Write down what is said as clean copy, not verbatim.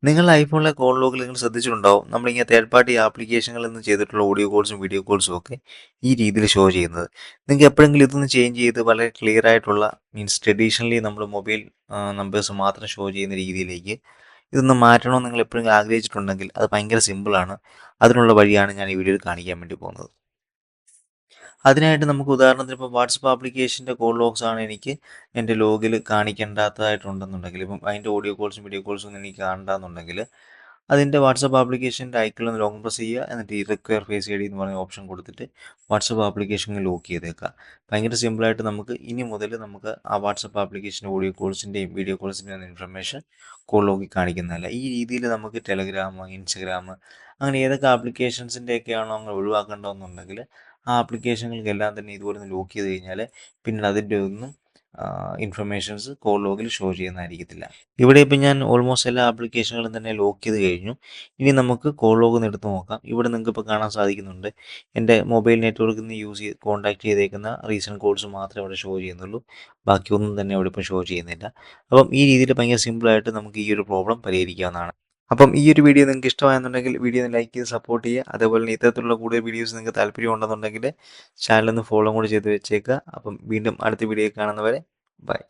നിങ്ങളുടെ ഐഫോണിലെ കോൾ ലോഗിൽ നിങ്ങൾ ശ്രദ്ധിച്ചിട്ടുണ്ടാവും നമ്മളിങ്ങനെ തേർഡ് പാർട്ടി ആപ്ലിക്കേഷനിൽ നിന്ന് ചെയ്തിട്ടുള്ള ഓഡിയോ കോൾസും വീഡിയോ കോൾസും ഒക്കെ ഈ രീതിയിൽ ഷോ ചെയ്യുന്നത്. നിങ്ങൾക്ക് എപ്പോഴെങ്കിലും ഇതൊന്ന് ചേഞ്ച് ചെയ്ത് വളരെ ക്ലിയർ ആയിട്ടുള്ള മീൻസ് ട്രഡീഷണലി നമ്മൾ മൊബൈൽ നമ്പേഴ്സ് മാത്രം ഷോ ചെയ്യുന്ന രീതിയിലേക്ക് ഇതൊന്ന് മാറ്റണമെന്ന് നിങ്ങൾ എപ്പോഴെങ്കിലും ആഗ്രഹിച്ചിട്ടുണ്ടെങ്കിൽ അത് ഭയങ്കര സിമ്പിളാണ്. അതിനുള്ള വഴിയാണ് ഞാൻ ഈ വീഡിയോയിൽ കാണിക്കാൻ വേണ്ടി പോകുന്നത്. അതിനായിട്ട് നമുക്ക് ഉദാഹരണത്തിന് ഇപ്പോൾ വാട്സപ്പ് ആപ്ലിക്കേഷൻ്റെ കോൾ ലോഗ്സ് ആണ് എനിക്ക് എൻ്റെ ലോഗിൽ കാണിക്കേണ്ടാത്തതായിട്ടുണ്ടെന്നുണ്ടെങ്കിൽ, ഇപ്പം അതിൻ്റെ ഓഡിയോ കോൾസും വീഡിയോ കോൾസും ഒന്നും എനിക്ക് കാണണ്ടെന്നുണ്ടെങ്കിൽ അതിൻ്റെ വാട്സപ്പ് ആപ്ലിക്കേഷൻ്റെ ഐക്കണിൽ ഒന്ന് ലോങ് പ്രസ് ചെയ്യുക. എന്നിട്ട് ഈ റിക്വയർ ഫേസ് ഐ ഡി എന്ന് പറഞ്ഞ ഓപ്ഷൻ കൊടുത്തിട്ട് വാട്സപ്പ് ആപ്ലിക്കേഷൻ ലോക്ക് ചെയ്തേക്കുക. ഭയങ്കര സിമ്പിളായിട്ട് നമുക്ക് ഇനി മുതൽ നമുക്ക് ആ വാട്സപ്പ് ആപ്ലിക്കേഷൻ്റെ ഓഡിയോ കോൾസിൻ്റെയും വീഡിയോ കോൾസിൻ്റെയും ഇൻഫർമേഷൻ കോൾ ലോഗിൽ കാണിക്കുന്നതല്ല. ഈ രീതിയിൽ നമുക്ക് ടെലഗ്രാം, ഇൻസ്റ്റഗ്രാം അങ്ങനെ ഏതൊക്കെ ആപ്ലിക്കേഷൻസിൻ്റെയൊക്കെയാണോ അങ്ങ് ഒഴിവാക്കേണ്ടതെന്നുണ്ടെങ്കിൽ ആ ആപ്ലിക്കേഷനുകൾക്കെല്ലാം തന്നെ ഇതുപോലെ ഒന്ന് ലോക്ക് ചെയ്ത് കഴിഞ്ഞാൽ പിന്നീട് അതിൻ്റെ ഒന്നും ഇൻഫർമേഷൻസ് കോൾ ലോഗിൽ ഷോ ചെയ്യുന്നതായിരിക്കത്തില്ല. ഇവിടെ ഇപ്പം ഞാൻ ഓൾമോസ്റ്റ് എല്ലാ ആപ്ലിക്കേഷനുകളും തന്നെ ലോക്ക് ചെയ്ത് കഴിഞ്ഞു. ഇനി നമുക്ക് കോൾ ലോഗ് ഒന്ന് എടുത്ത് നോക്കാം. ഇവിടെ നിങ്ങൾക്ക് ഇപ്പോൾ കാണാൻ സാധിക്കുന്നുണ്ട് എൻ്റെ മൊബൈൽ നെറ്റ്വർക്കിൽ നിന്ന് കോൺടാക്ട് ചെയ്തേക്കുന്ന റീസെൻറ്റ് കോൾസ് മാത്രമേ ഇവിടെ ഷോ ചെയ്യുന്നുള്ളൂ. ബാക്കിയൊന്നും തന്നെ ഇവിടെ ഇപ്പോൾ ഷോ ചെയ്യുന്നില്ല. അപ്പം ഈ രീതിയിൽ ഭയങ്കര സിമ്പിളായിട്ട് നമുക്ക് ഈ ഒരു പ്രോബ്ലം പരിഹരിക്കാവുന്നതാണ്. അപ്പം ഈ ഒരു വീഡിയോ നിങ്ങൾക്ക് ഇഷ്ടമായെന്നുണ്ടെങ്കിൽ വീഡിയോ ഒന്ന് ലൈക്ക് ചെയ്ത് സപ്പോർട്ട് ചെയ്യുക. അതേപോലെ തന്നെ ഇത്തരത്തിലുള്ള കൂടുതൽ വീഡിയോസ് നിങ്ങൾക്ക് താല്പര്യം ഉണ്ടെന്നുണ്ടെങ്കിൽ ചാനലൊന്ന് ഫോളോ കൂടി ചെയ്ത് വെച്ചേക്കുക. അപ്പം വീണ്ടും അടുത്ത വീഡിയോ കാണുന്നവരെ ബൈ.